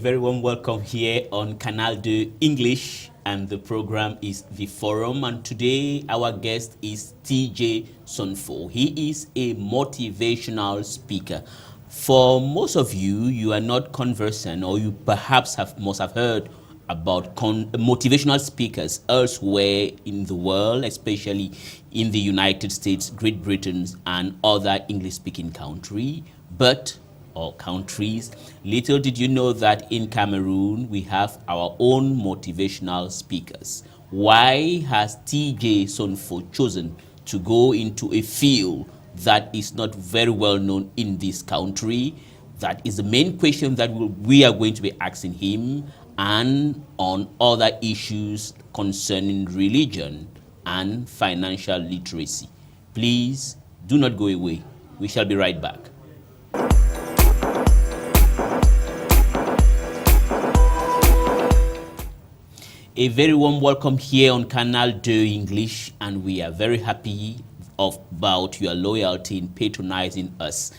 very warm welcome here on Canal de English, and the program is The Forum. And today our guest is TG Sonffo. He is a motivational speaker. For most of you, you are not conversant, or you perhaps must have heard about motivational speakers elsewhere in the world, especially in the United States, Great Britain, and other English-speaking countries. Little did you know that in Cameroon we have our own motivational speakers. Why has TG Sonffo chosen to go into a field that is not very well known in this country? That is the main question that we are going to be asking him, and on other issues concerning religion and financial literacy. Please do not go away. We shall be right back. A very warm welcome here on Canal de English, and we are very happy about your loyalty in patronizing us.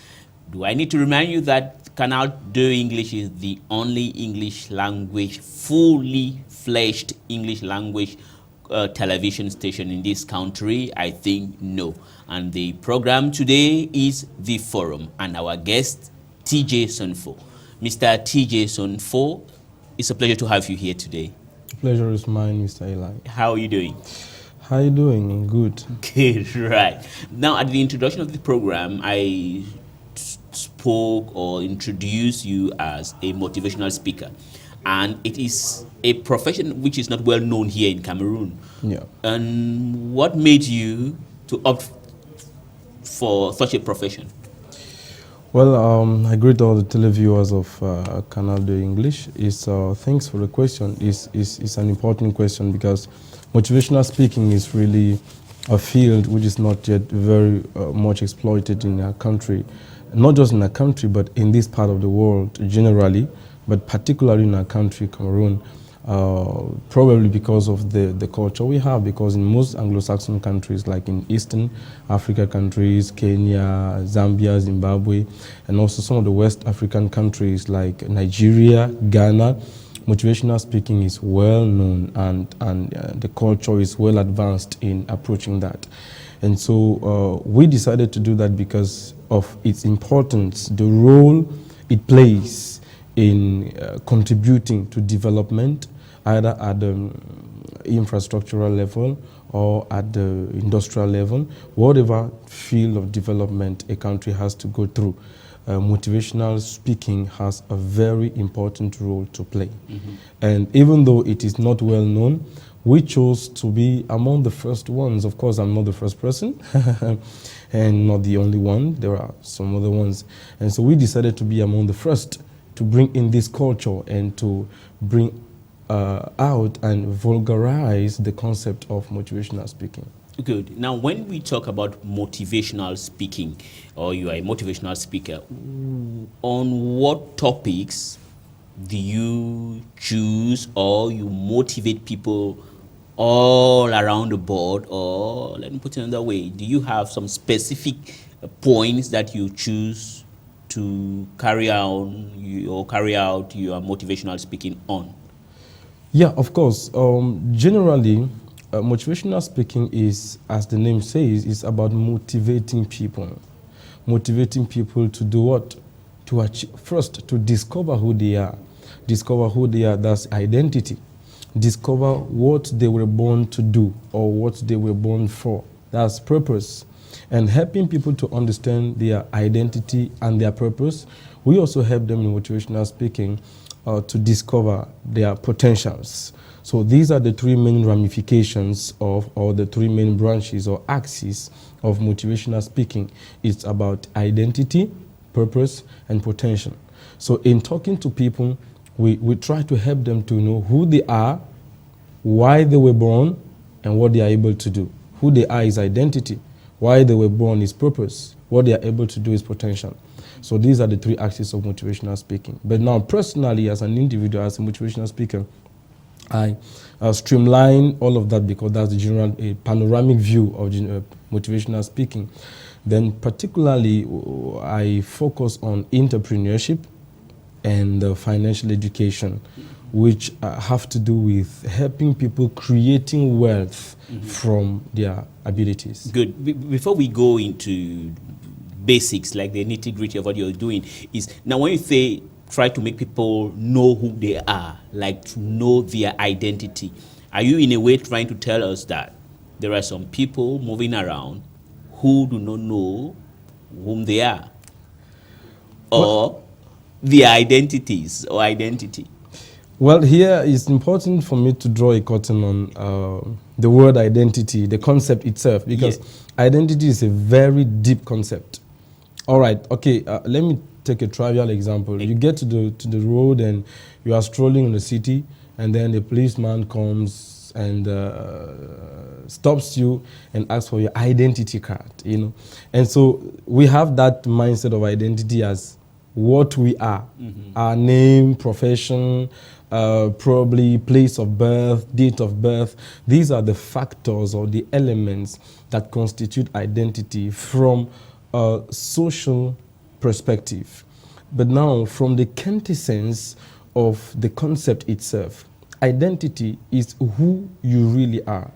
Do I need to remind you that Canal de English is the only English language, fully fledged English language television station in this country? I think no. And the program today is The Forum, and our guest, TG Sonffo. Mr. TG Sonffo, it's a pleasure to have you here today. Pleasure is mine, Mr. Elie. How are you doing? How are you doing? Good. Good, right. Now, at the introduction of the program, I spoke or introduced you as a motivational speaker. And it is a profession which is not well known here in Cameroon. Yeah. And what made you to opt for such a profession? Well, I greet all the televiewers of Canal de English. Thanks for the question. It's an important question because motivational speaking is really a field which is not yet very much exploited in our country. Not just in our country, but in this part of the world generally, but particularly in our country, Cameroon. Probably because of the culture we have, because in most Anglo-Saxon countries, like in Eastern Africa countries, Kenya, Zambia, Zimbabwe, and also some of the West African countries like Nigeria, Ghana, motivational speaking is well known, and the culture is well advanced in approaching that. And so we decided to do that because of its importance, the role it plays in contributing to development, either at the infrastructural level or at the industrial level, whatever field of development a country has to go through. Motivational speaking has a very important role to play. Mm-hmm. And even though it is not well known, we chose to be among the first ones. Of course, I'm not the first person and not the only one. There are some other ones. And so we decided to be among the first to bring in this culture and to bring out and vulgarize the concept of motivational speaking. Good. Now, when we talk about motivational speaking, or you are a motivational speaker, on what topics do you choose, or you motivate people all around the board? Or let me put it another way, do you have some specific points that you choose to carry out your motivational speaking on? Yeah, of course. Generally, motivational speaking is, as the name says, is about motivating people. Motivating people to do what? To achieve, first, to discover who they are. Discover who they are, that's identity. Discover what they were born to do or what they were born for, that's purpose. And helping people to understand their identity and their purpose, we also help them in motivational speaking to discover their potentials. So these are the three main ramifications of, or the three main branches or axes of motivational speaking. It's about identity, purpose, and potential. So in talking to people, we try to help them to know who they are, why they were born, and what they are able to do. Who they are is identity. Why they were born is purpose. What they are able to do is potential. So these are the three axes of motivational speaking. But now, personally, as an individual, as a motivational speaker, I streamline all of that because that's the general panoramic view of motivational speaking. Then particularly, I focus on entrepreneurship, and financial education, which have to do with helping people creating wealth from their abilities. Good. Before we go into basics, like the nitty-gritty of what you're doing, is now when you say try to make people know who they are, like to know their identity, are you in a way trying to tell us that there are some people moving around who do not know whom they are, or their identities or identity? Well, here it's important for me to draw a curtain on the word identity, the concept itself, because identity is a very deep concept. All right, okay, let me take a trivial example. You get to the road and you are strolling in the city, and then a policeman comes and stops you and asks for your identity card, you know. And so we have that mindset of identity as what we are, our name, profession, probably place of birth, date of birth. These are the factors or the elements that constitute identity from a social perspective. But now, from the quintessence of the concept itself, identity is who you really are.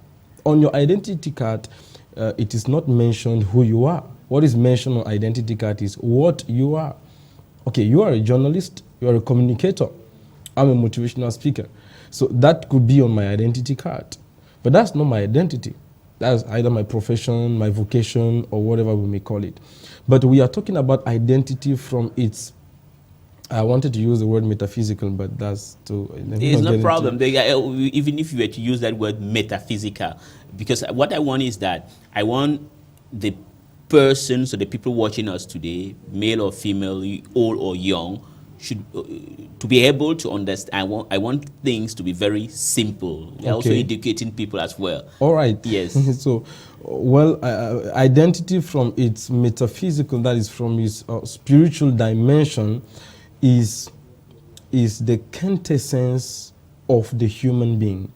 On your identity card, it is not mentioned who you are. What is mentioned on identity card is what you are. Okay, you are a journalist, you are a communicator. I'm a motivational speaker. So that could be on my identity card. But that's not my identity. That's either my profession, my vocation, or whatever we may call it. But we are talking about identity from its, I wanted to use the word metaphysical, but that's too... It's no problem. Even if you were to use that word metaphysical, because what I want is that I want the person, so the people watching us today, male or female, old or young, should to be able to understand. I want things to be very simple. We're also educating people as well. All right. Yes. So, well, identity from its metaphysical, that is from its spiritual dimension, is the quintessence of the human being.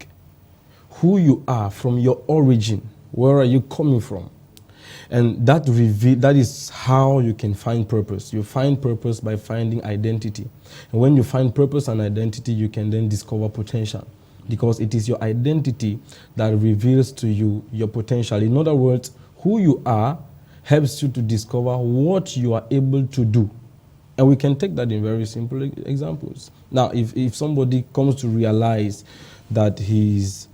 Who you are from your origin. Where are you coming from? And that is how you can find purpose. You find purpose by finding identity. And when you find purpose and identity, you can then discover potential. Because it is your identity that reveals to you your potential. In other words, who you are helps you to discover what you are able to do. And we can take that in very simple examples. Now, if somebody comes to realize that he's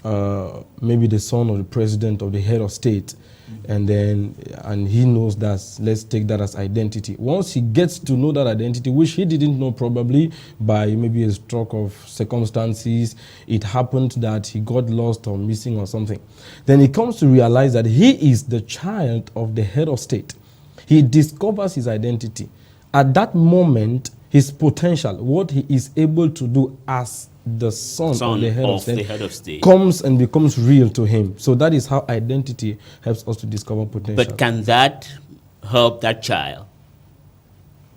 maybe the son of the president or the head of state, and he knows that, let's take that as identity. Once he gets to know that identity, which he didn't know probably by maybe a stroke of circumstances, it happened that he got lost or missing or something, then he comes to realize that he is the child of the head of state. He discovers his identity. At that moment, his potential, what he is able to do as the son of the head of state, comes and becomes real to him. So that is how identity helps us to discover potential. But can that help that child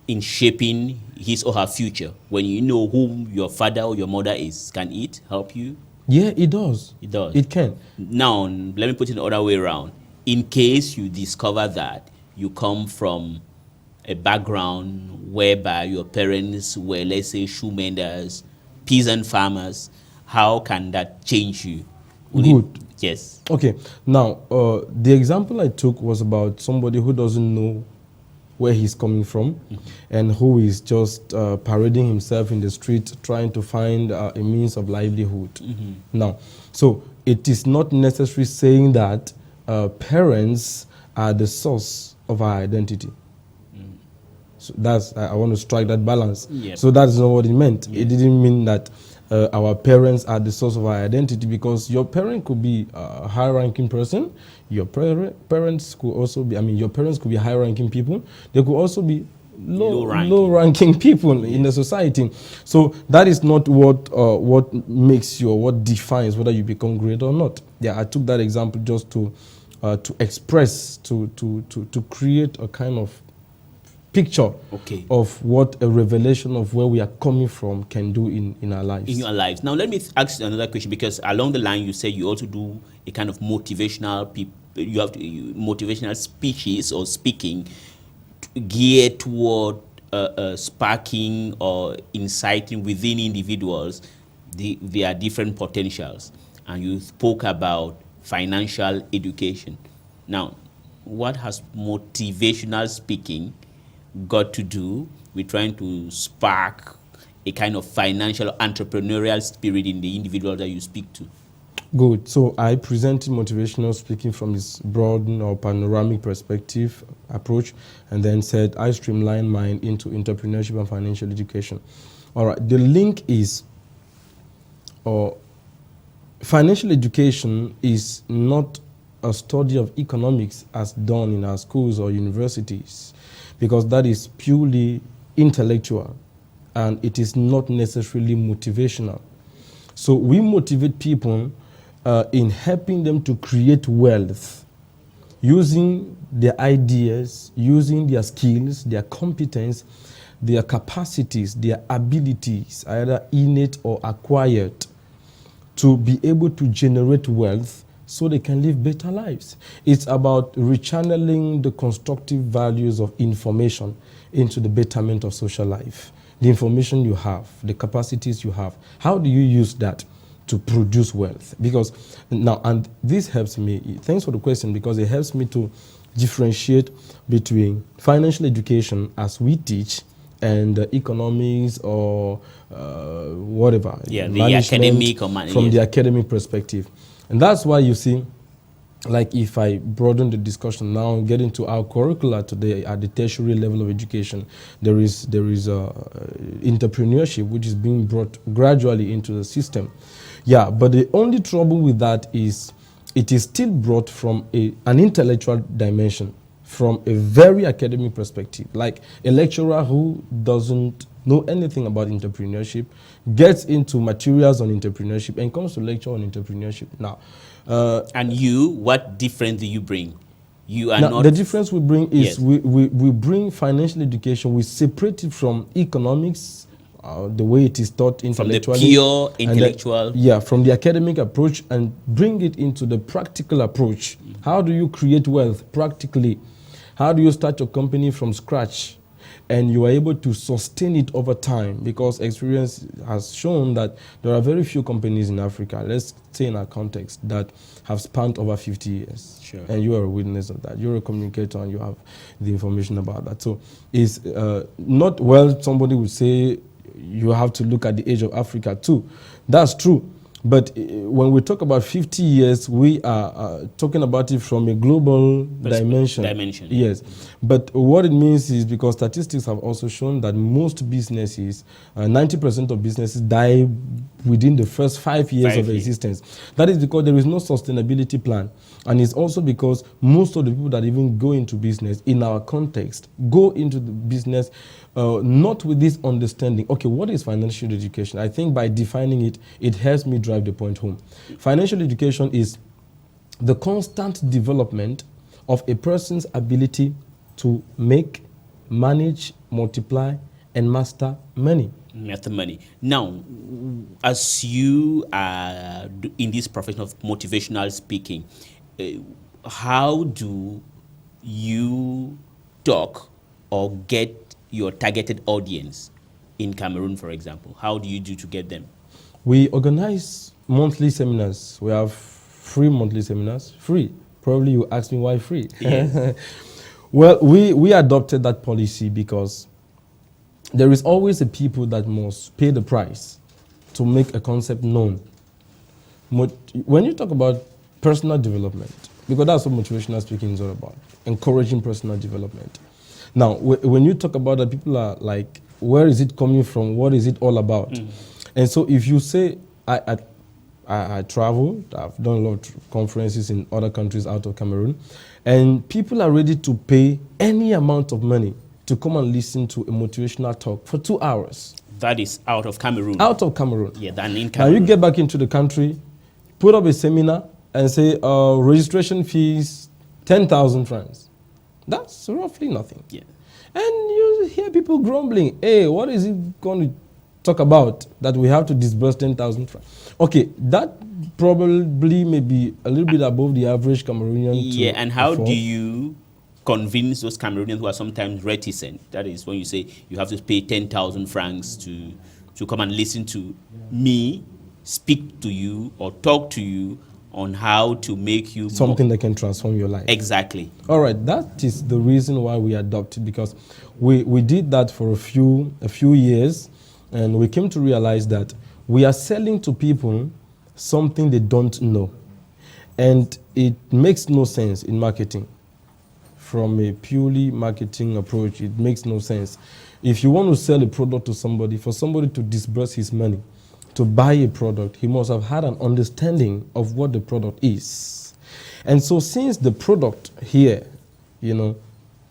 in shaping his or her future? When you know who your father or your mother is, can it help you? Yeah, it does. It does. It can. Now, let me put it the other way around. In case you discover that you come from a background whereby your parents were, let's say, shoe menders, peasant farmers, how can that change you? Good. Yes. Okay. Now, the example I took was about somebody who doesn't know where he's coming from and who is just parading himself in the street trying to find a means of livelihood. Now, so it is not necessarily saying that parents are the source of our identity. So I want to strike that balance. Yep. So that's not what it meant. It didn't mean that our parents are the source of our identity, because your parent could be a high-ranking person. Your parents could also be, your parents could be high-ranking people. They could also be low-ranking people in the society. So that is not what makes you or what defines whether you become great or not. Yeah, I took that example just to express, to create a kind of picture of what a revelation of where we are coming from can do in our lives. In your lives. Now, let me ask you another question, because along the line you say you also do a kind of motivational motivational speeches or speaking geared toward sparking or inciting within individuals their different potentials. And you spoke about financial education. Now, what has motivational speaking got to do with trying to spark a kind of financial entrepreneurial spirit in the individual that you speak to? Good. So I presented motivational speaking from this broad or panoramic perspective approach, and then said I streamline mine into entrepreneurship and financial education. All right. The link is, financial education is not a study of economics as done in our schools or universities, because that is purely intellectual and it is not necessarily motivational. So we motivate people in helping them to create wealth using their ideas, using their skills, their competence, their capacities, their abilities, either innate or acquired, to be able to generate wealth so they can live better lives. It's about rechanneling the constructive values of information into the betterment of social life. The information you have, the capacities you have, how do you use that to produce wealth? Because now, and this helps me, thanks for the question, because it helps me to differentiate between financial education as we teach and economics or whatever. Yeah, the academic or from the academic perspective. And that's why you see, like if I broaden the discussion now, get into our curricula today at the tertiary level of education, there is entrepreneurship which is being brought gradually into the system. Yeah, but the only trouble with that is it is still brought from an intellectual dimension, from a very academic perspective. Like a lecturer who doesn't know anything about entrepreneurship gets into materials on entrepreneurship and comes to lecture on entrepreneurship. Now, and you, what difference do you bring? You are now, not. The difference we bring is yes. we bring financial education. We separate it from economics, the way it is taught intellectually. From the pure intellectual. From the academic approach, and bring it into the practical approach. How do you create wealth practically? How do you start your company from scratch? And you are able to sustain it over time, because experience has shown that there are very few companies in Africa, let's say in our context, that have spanned over 50 years. Sure. And you are a witness of that. You're a communicator and you have the information about that. So it's not, well, somebody would say you have to look at the age of Africa too. That's true. But when we talk about 50 years, we are talking about it from a global dimension. Yes. But what it means is, because statistics have also shown that most businesses, 90% of businesses die within the first 5 years of existence. That is because there is no sustainability plan. And it's also because most of the people that even go into business, in our context, go into the business not with this understanding. Okay, what is financial education? I think by defining it, it helps me drive the point home. Financial education is the constant development of a person's ability to make, manage, multiply, and master money. Money. Now, as you are in this profession of motivational speaking, how do you talk or get your targeted audience in Cameroon, for example? How do you do to get them? We organize monthly seminars. We have free monthly seminars. Free. Probably you ask me why free. Yes. Well, we adopted that policy because there is always a people that must pay the price to make a concept known. When you talk about personal development, because that's what motivational speaking is all about, encouraging personal development. Now, when you talk about that, people are like, where is it coming from? What is it all about? And so if you say, I traveled, I've done a lot of conferences in other countries out of Cameroon, and people are ready to pay any amount of money to come and listen to a motivational talk for 2 hours. That is out of Cameroon. Out of Cameroon. Yeah, than in Cameroon. Now you get back into the country, put up a seminar and say, registration fees, 10,000 francs. That's roughly nothing. Yeah. And you hear people grumbling, hey, what is it going to talk about that we have to disburse 10,000 francs? Okay, that probably may be a little bit above the average Cameroonian. Yeah, and how do you convince those Cameroonians who are sometimes reticent? That is when you say you have to pay 10,000 francs to come and listen to me speak to you or talk to you on how to make you something that can transform your life. Exactly. All right, that is the reason why we adopted, because we did that for a few years, and we came to realize that we are selling to people something they don't know, and it makes no sense in marketing. From a purely marketing approach, it makes no sense. If you want to sell a product to somebody, for somebody to disburse his money to buy a product, he must have had an understanding of what the product is. And so since the product here,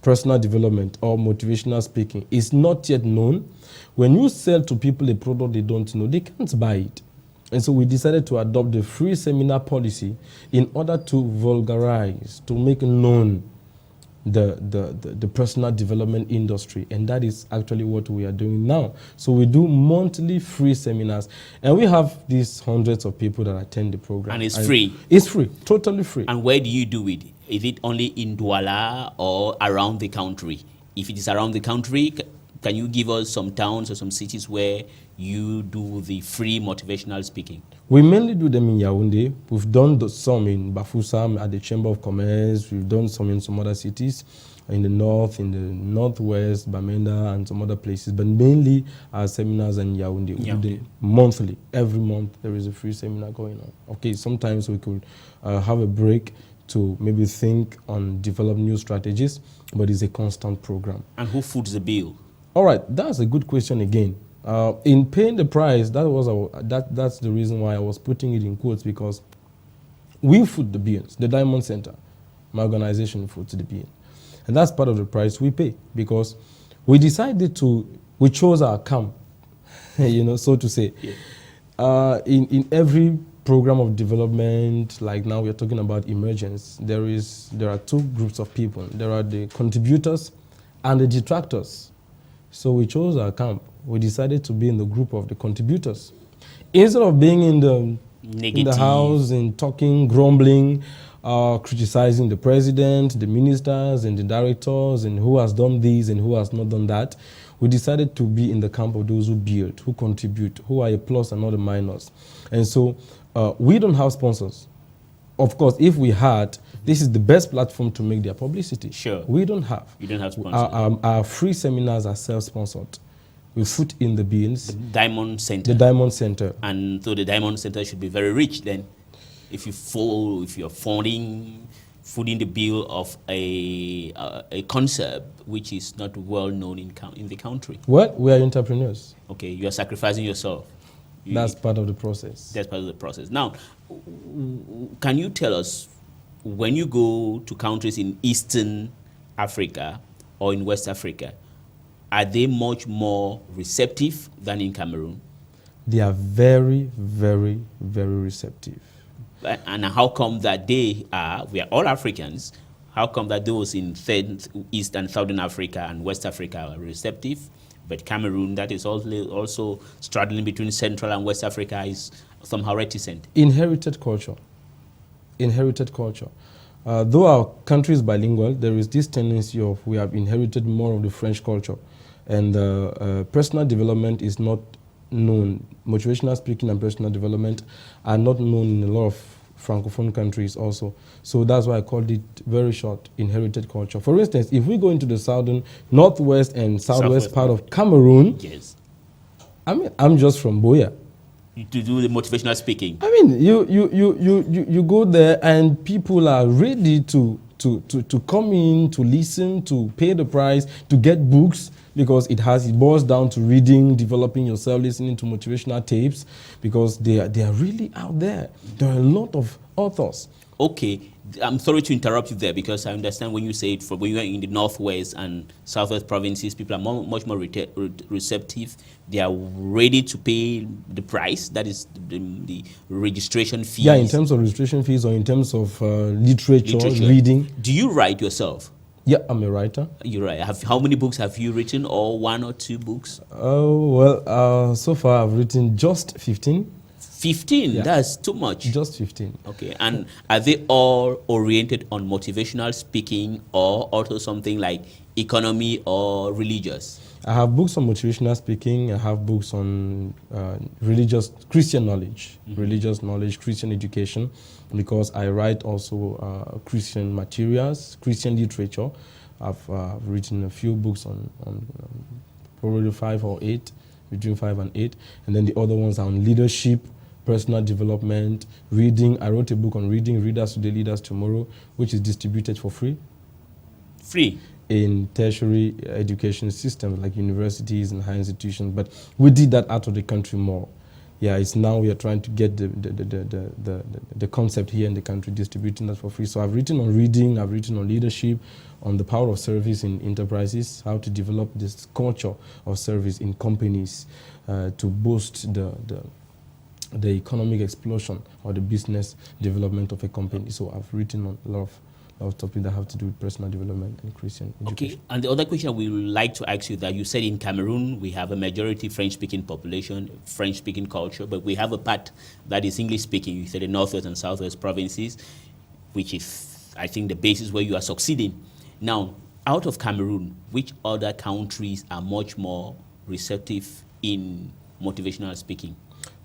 personal development or motivational speaking, is not yet known, when you sell to people a product they don't know, they can't buy it. And so we decided to adopt the free seminar policy in order to vulgarize, to make known the personal development industry, and that is actually what we are doing now. So we do monthly free seminars, and we have these hundreds of people that attend the program. And it's free? It's free, totally free. And where do you do it? Is it only in Douala or around the country? If it is around the country, can you give us some towns or some cities where you do the free motivational speaking? We mainly do them in Yaoundé. We've done some in Bafoussam at the Chamber of Commerce. We've done some in some other cities, in the north, in the northwest, Bamenda, and some other places. But mainly our seminars in Yaoundé. We do them monthly. Every month there is a free seminar going on. Okay, sometimes we could have a break to maybe think on develop new strategies, but it's a constant program. And who foots the bill? All right, that's a good question again. In paying the price, that's the reason why I was putting it in quotes, because we foot the bills. The Diamond Center, my organization, foots the bill. And that's part of the price we pay, because we decided we chose our camp, so to say. Yeah. In every program of development, like now we're talking about emergence, there are two groups of people. There are the contributors and the detractors. So we chose our camp. We decided to be in the group of the contributors. Instead of being in the house and talking, grumbling, criticizing the president, the ministers, and the directors, and who has done this and who has not done that, we decided to be in the camp of those who build, who contribute, who are a plus and not a minus. And so we don't have sponsors. Of course, if we had, this is the best platform to make their publicity. Sure. We don't have. You don't have sponsors. Our free seminars are self-sponsored. We foot in the bills. The Diamond Center. The Diamond Center. And so the Diamond Center should be very rich then, if you're footing the bill of a concept which is not well known in the country. Well, we are entrepreneurs. Okay, you are sacrificing yourself. That's part of the process. That's part of the process. Now, can you tell us, when you go to countries in Eastern Africa or in West Africa, are they much more receptive than in Cameroon? They are very, very, very receptive. And how come that we are all Africans, how come that those in East and Southern Africa and West Africa are receptive, but Cameroon, that is also straddling between Central and West Africa, is somehow reticent? Inherited culture. Though our country is bilingual, there is this tendency of we have inherited more of the French culture. And personal development is not known. Motivational speaking and personal development are not known in a lot of Francophone countries also. So that's why I called it very short, inherited culture. For instance, if we go into the southern, northwest and southwest part of Cameroon, yes. I'm just from Boya. To do the motivational speaking. You go there and people are ready to come in, to listen, to pay the price, to get books, because it boils down to reading, developing yourself, listening to motivational tapes, because they are really out there. There are a lot of authors. Okay, I'm sorry to interrupt you there, because I understand when you say it, when you are in the northwest and southwest provinces, people are much more receptive. They are ready to pay the price, that is the registration fees. Yeah, in terms of registration fees or in terms of literature, reading. Do you write yourself? Yeah, I'm a writer. You're right. How many books have you written, or one or two books? Oh, well, so far I've written just 15. 15? Yeah. That's too much. Just 15. Okay, and are they all oriented on motivational speaking or also something like economy or religious? I have books on motivational speaking. I have books on religious, Christian knowledge, religious knowledge, Christian education, because I write also Christian materials, Christian literature. I've written a few books on probably 5 or 8, between 5 and 8. And then the other ones are on leadership, personal development, reading. I wrote a book on reading, Readers Today, Leaders Tomorrow, which is distributed for free. Free? In tertiary education systems like universities and higher institutions, but we did that out of the country more. Yeah, it's now we are trying to get the concept here in the country, distributing that for free. So I've written on reading, I've written on leadership, on the power of service in enterprises, how to develop this culture of service in companies to boost the economic explosion or the business development of a company. So I've written on a lot of topics that have to do with personal development and Christian education. Okay, and the other question we would like to ask you that you said in Cameroon we have a majority French-speaking population, French-speaking culture, but we have a part that is English-speaking. You said the northwest and southwest provinces, which is, I think, the basis where you are succeeding. Now, out of Cameroon, which other countries are much more receptive in motivational speaking?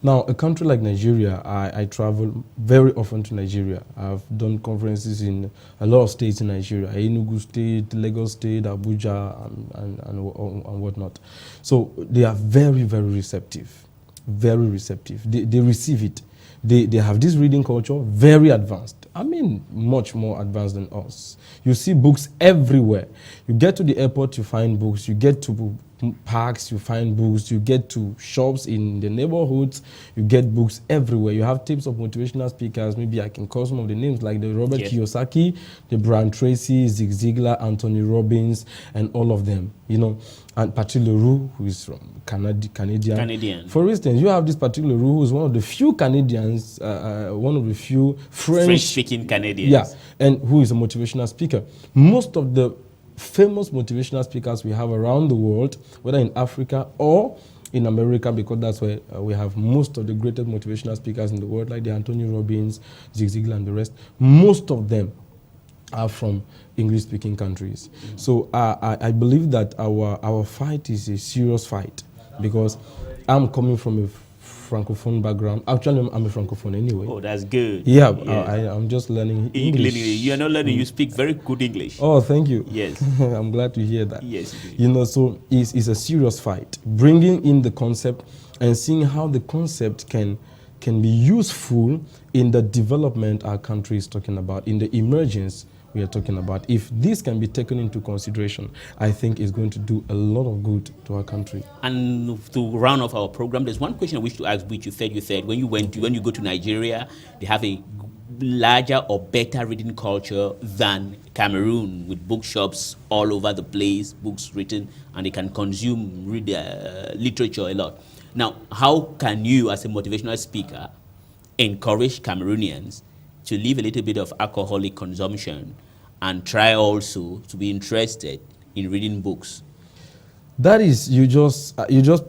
Now, a country like Nigeria, I travel very often to Nigeria. I've done conferences in a lot of states in Nigeria, Enugu State, Lagos State, Abuja, and whatnot. So they are very, very receptive, very receptive. They receive it. They have this reading culture, very advanced. I mean, much more advanced than us. You see books everywhere. You get to the airport, you find books. You get to parks, you find books. You get to shops in the neighborhoods, you get books everywhere. You have tips of motivational speakers. Maybe I can call some of the names like the Robert Kiyosaki, the Brian Tracy, Zig Ziglar, Anthony Robbins, and all of them. You know, and Patrick Leroux, who is from Canadian. For instance, you have this Patrick Leroux, who is one of the few Canadians, one of the few French-speaking Canadians. Yeah, and who is a motivational speaker. Most of the famous motivational speakers we have around the world, whether in Africa or in America, because that's where we have most of the greatest motivational speakers in the world, like the Anthony Robbins, Zig Ziglar, and the rest. Most of them are from English-speaking countries. So I believe that our fight is a serious fight, because I'm coming from a Francophone background. Actually, I'm a Francophone anyway. Oh, that's good. Yeah, I'm just learning English. You are not learning, you speak very good English. Oh, thank you. Yes. I'm glad to hear that. Yes. You know, so it's a serious fight. Bringing in the concept and seeing how the concept can be useful in the development our country is talking about, in the emergence we are talking about. If this can be taken into consideration, I think it's going to do a lot of good to our country. And to round off our program, there's one question I wish to ask, which you said when you go to Nigeria, they have a larger or better reading culture than Cameroon, with bookshops all over the place, books written, and they can consume literature a lot. Now, how can you, as a motivational speaker, encourage Cameroonians to leave a little bit of alcoholic consumption and try also to be interested in reading books? That is, you just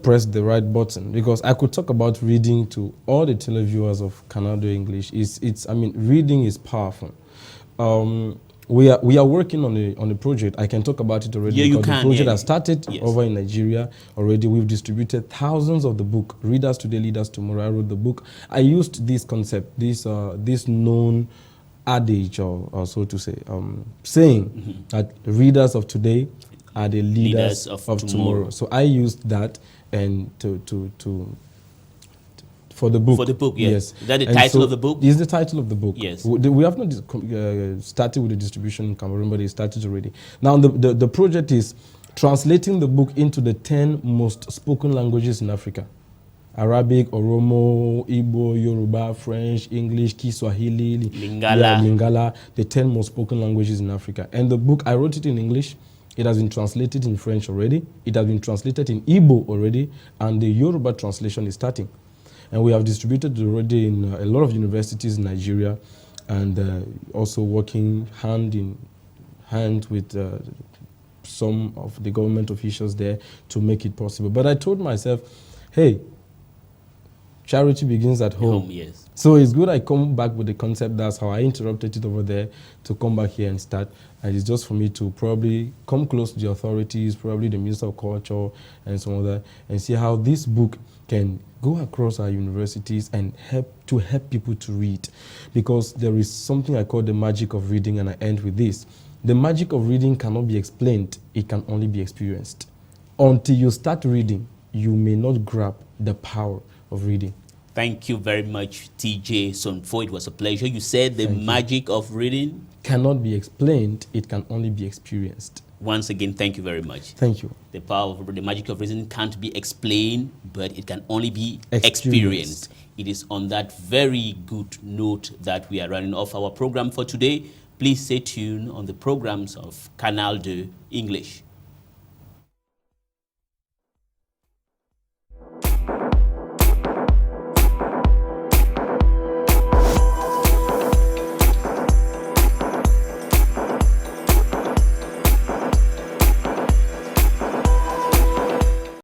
press the right button, because I could talk about reading to all the televiewers of Canal English. I mean, reading is powerful. We are working on a project. I can talk about it already. Yeah, because the project has started yes. over in Nigeria already. We've distributed thousands of the book. Readers Today, Leaders Tomorrow. I wrote the book. I used this concept, this known adage, or so to say, saying that readers of today are the leaders of tomorrow. So I used that and for the book. For the book, yes. Is that the and title of the book? It's the title of the book. Yes. We have not started with the distribution in Cameroon, but it started already. Now, the project is translating the book into the 10 most spoken languages in Africa. Arabic, Oromo, Igbo, Yoruba, French, English, Kiswahili, Lingala, the 10 most spoken languages in Africa. And the book, I wrote it in English. It has been translated in French already. It has been translated in Igbo already. And the Yoruba translation is starting. And we have distributed already in a lot of universities in Nigeria, and also working hand in hand with some of the government officials there to make it possible. But I told myself, hey, Charity begins at home. Yes. So it's good I come back with the concept. That's how I interrupted it over there to come back here and start. And it's just for me to probably come close to the authorities, probably the Minister of Culture and some other, and see how this book can go across our universities and help people to read. Because there is something I call the magic of reading, and I end with this. The magic of reading cannot be explained, it can only be experienced. Until you start reading, you may not grab the power of reading. Thank you very much, TG Sonffo. It was a pleasure. You said the magic of reading cannot be explained, it can only be experienced. Once again, thank you very much. Thank you. The power of the magic of reason can't be explained, but it can only be experienced. It is on that very good note that we are running off our program for today. Please stay tuned on the programs of Canal de English.